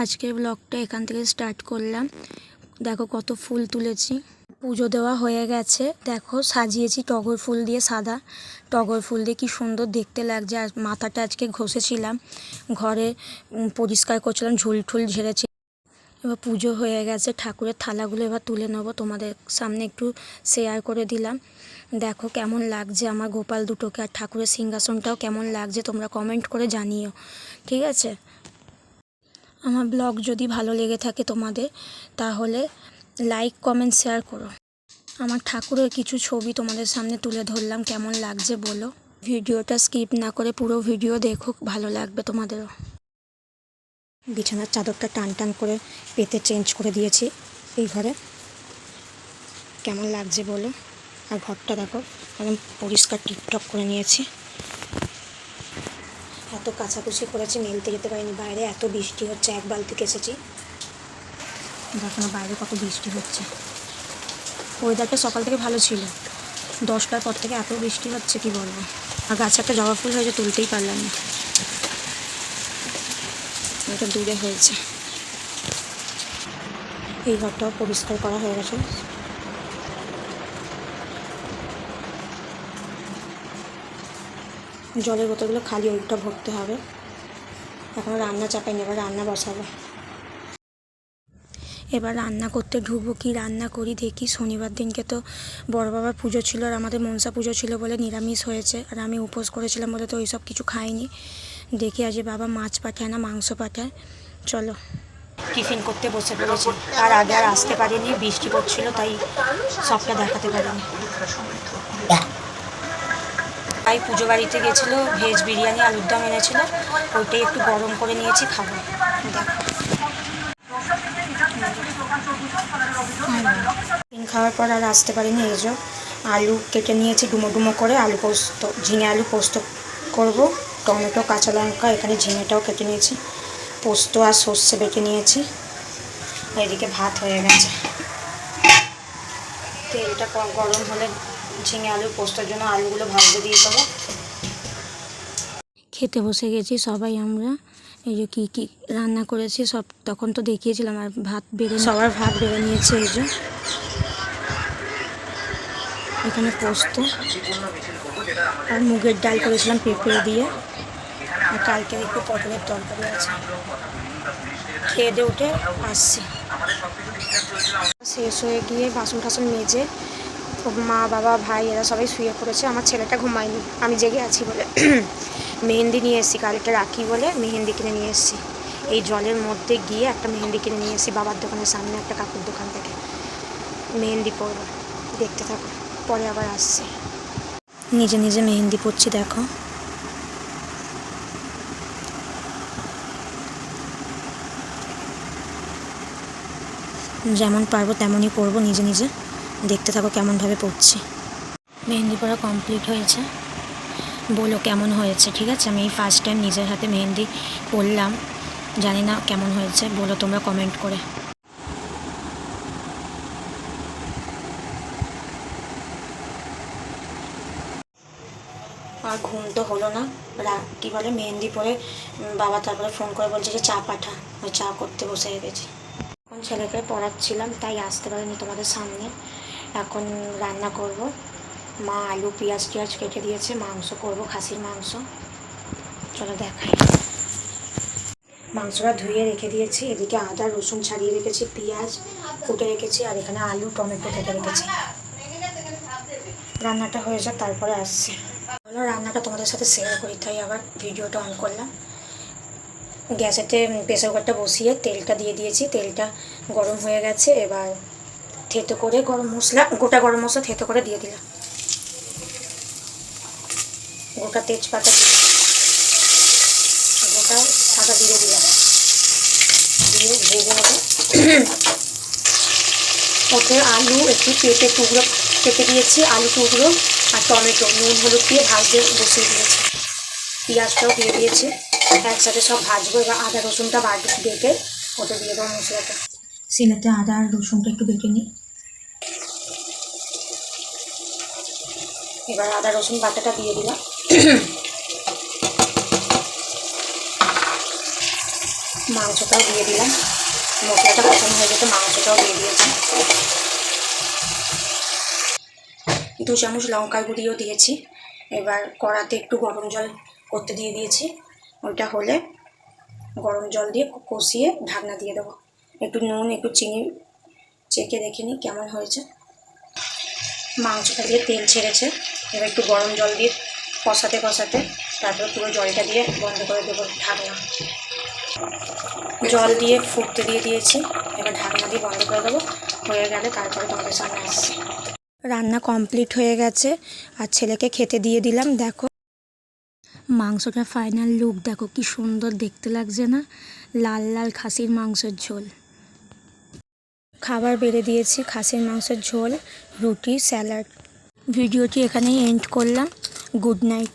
আজকের ব্লগটা এখান থেকে স্টার্ট করলাম। দেখো কত ফুল তুলেছি। পুজো দেওয়া হয়ে গেছে। দেখো সাজিয়েছি টগর ফুল দিয়ে, সাদা টগর ফুল দিয়ে কি সুন্দর দেখতে লাগছে। আর মাথাটা আজকে ঘষেছিলাম, ঘরে পরিষ্কার করছিলাম, ঝুল ঠুল ঝেড়েছি। এবার পুজো হয়ে গেছে, ঠাকুরের থালাগুলো এবার তুলে নেবো, তোমাদের সামনে একটু শেয়ার করে দিলাম। দেখো কেমন লাগছে আমার গোপাল দুটোকে, আর ঠাকুরের সিংহাসনটাও কেমন লাগছে তোমরা কমেন্ট করে জানিও, ঠিক আছে। আমার ব্লগ যদি ভালো লেগে থাকে তোমাদের, তাহলে লাইক কমেন্ট শেয়ার করো। আমার ঠাকুরের কিছু ছবি তোমাদের সামনে তুলে ধরলাম, কেমন লাগছে বলো। ভিডিওটা স্কিপ না করে পুরো ভিডিও দেখো, ভালো লাগবে তোমাদেরও। বিছানার চাদরটা টান টান করে পেতে চেঞ্জ করে দিয়েছি এই ঘরে, কেমন লাগছে বলো। আর ঘরটা দেখো একদম পরিষ্কার টিপটপ করে নিয়েছি। এত কাচাকুচি করেছি, মেলতে যেতে পারিনি, বাইরে এত বৃষ্টি হচ্ছে। এক বালতি কেচেছি, দেখো না বাইরে কত বৃষ্টি হচ্ছে। ওয়েদারটা সকাল থেকে ভালো ছিল, 10টার পর থেকে এত বৃষ্টি হচ্ছে কি বলবো। আর গাছে একটা জবা ফুল হয়েছে, তুলতেই পারলাম না, ওটা দূরে হয়েছে। এই ঘরটাও পরিষ্কার করা হয়ে গেছে। জলের বোতলগুলো খালি, ওইটা ভরতে হবে। এখন রান্না চাপাইনি, এবার রান্না বসাবো। এবার রান্না করতে ঢুকবো। কি রান্না করি দেখি। শনিবার দিনকে তো বড় বাবার পুজো ছিল, আর আমাদের মনসা পুজো ছিল বলে নিরামিষ হয়েছে, আর আমি উপোস করেছিলাম বলে তো ওই সব কিছু খাইনি। দেখি আজ বাবা মাছ পাঠায় না মাংস পাঠায়। চলো টিফিন করতে বসে পড়েছি। তার আগে আর আসতে পারিনি, বৃষ্টি পড়ছিল, তাই সবটা দেখাতে পারিনি। তাই পুজো বাড়িতে গেছিলো, ভেজ বিরিয়ানি আলুর দম এনেছিল, ওইটাই একটু গরম করে নিয়েছি, খাবো। দেখো খাওয়ার পর আর আসতে পারিনি। এই যে আলু কেটে নিয়েছি ডুমো ডুমো করে, আলু পোস্ত, ঝিঙে আলু পোস্ত করব। টমেটো, কাঁচা লঙ্কা, এখানে ঝিঙেটাও কেটে নিয়েছি, পোস্ত আর সর্ষে বেটে নিয়েছি। এদিকে ভাত হয়ে গেছে। তেলটা গরম হলে ঝিঙে আলু পোস্তর জন্য আলুগুলো ভাজতে দিয়ে দেবো। খেতে বসে গেছি সবাই আমরা। এই যে কী কী রান্না করেছি সব তখন তো দেখিয়েছিলাম। আর ভাত বেড়ে, সবার ভাত বেড়ে নিয়েছে। এই যে এখানে পোস্ত আর মুগের ডাল করেছিলাম পেঁপে দিয়ে, আর কালকে একটু পটলের তরকারি আছে। খেয়ে দিয়ে উঠে আসছি। শেষ হয়ে গিয়ে বাসন টাসন মেজে মা বাবা ভাই এরা সবাই শুয়ে পড়েছে। আমার ছেলেটা ঘুমায়নি, আমি জেগে আছি বলে। মেহেন্দি নিয়ে এসেছি, কালকে রাখি বলে মেহেন্দি কিনে নিয়ে এসেছি। এই জলের মধ্যে গিয়ে একটা মেহেন্দি কিনে নিয়ে এসেছি বাবার দোকানের সামনে একটা কাকুর দোকান থেকে। মেহেন্দি পরবো, দেখতে থাকো, পরে আবার আসছি। নিজে নিজে মেহেন্দি পরছি, দেখো। যেমন পারবো তেমনই পরবো নিজে নিজে, দেখতে থাকো কেমনভাবে পরছি। মেহেন্দি পরা কমপ্লিট হয়েছে, বলো কেমন হয়েছে। ঠিক আছে, আমি এই ফার্স্ট টাইম নিজের হাতে মেহেন্দি পরলাম, জানি না কেমন হয়েছে, বলো তোমরা কমেন্ট করে। আর ঘুম তো হলো না, কী বলে মেহেন্দি পরে বাবা তারপরে ফোন করে বলছে যে চা পাঠা, ওই চা করতে বসে গেছি। এখন ছেলেকে পড়াচ্ছিলাম তাই আসতে পারিনি তোমাদের সামনে। এখন রান্না করব। মা আলু পেঁয়াজ টিয়াজ কেটে দিয়েছে, মাংস করব, খাসির মাংস। চলো দেখাই। মাংসটা ধুয়ে রেখে দিয়েছি, এদিকে আদা রসুন ছাড়িয়ে রেখেছি, পেঁয়াজ কুটে রেখেছি, আর এখানে আলু টমেটো কেটে রেখেছি। রান্নাটা হয়ে যাক তারপরে আসছি। ভালো রান্নাটা তোমাদের সাথে শেয়ার করি, তাই আবার ভিডিওটা অন করলাম। গ্যাসেতে প্রেসার কুকারটা বসিয়ে তেলটা দিয়ে দিয়েছি, তেলটা গরম হয়ে গেছে। এবার থেতো করে গরম মশলা, গোটা গরম মশলা থেতো করে দিয়ে দিলাম, গোটা তেজপাতা গোটা সাদা দিয়ে দিলাম, দিয়ে ভেজে নেব। ওতে আলু, একটু পেঁপে টুকরো কেটে দিয়েছি, আলু টুকরো আর টমেটো নুন হলুদ দিয়ে ভাজতে বসিয়ে দিয়েছি। পেঁয়াজটাও দিয়ে দিয়েছি, একসাথে সব ভাজবো। এবার আদা রসুনটা বেটে ওতে দিয়ে দেবো মশলাটা। শিলেতে আদা আর রসুনটা একটু বেটে নিই। এবার আদা রসুন বাটাটা দিয়ে দিলাম। মাংসটাও দিয়ে দিলাম, মশলাটা কষানো হয়ে যেতে মাংসটাও দিয়ে দিয়েছি। 2 চামচ লঙ্কার গুঁড়িও দিয়েছি। এবার কড়াতে একটু গরম জল করতে দিয়ে দিয়েছি, ওইটা হলে গরম জল দিয়ে কষিয়ে ঢাকনা দিয়ে দেবো। একটু নুন একটু চিনি চেখে দেখে নিই কেমন হয়েছে। মাংসটা দিয়ে তেল ছেড়েছে, এবার একটু গরম জল দিয়ে কষাতে কষাতে তারপর পুরো জলটা দিয়ে বন্ধ করে দেবো ঢাকনা। জল দিয়ে ফুটতে দিয়ে দিয়েছি, এবার ঢাকনা দিয়ে বন্ধ করে দেবো। হয়ে গেলে তারপরে তোমাদের সামনে আসছি। রান্না কমপ্লিট হয়ে গেছে আর ছেলেকে খেতে দিয়ে দিলাম। দেখো মাংসটা ফাইনাল লুক দেখো কি সুন্দর দেখতে লাগছে না, লাল লাল খাসির মাংসের ঝোল। খাবার বেড়ে দিয়েছি, খাসির মাংসের ঝোল, রুটি, স্যালাড। ভিডিওটি এখানেই এন্ড করলাম। Good night.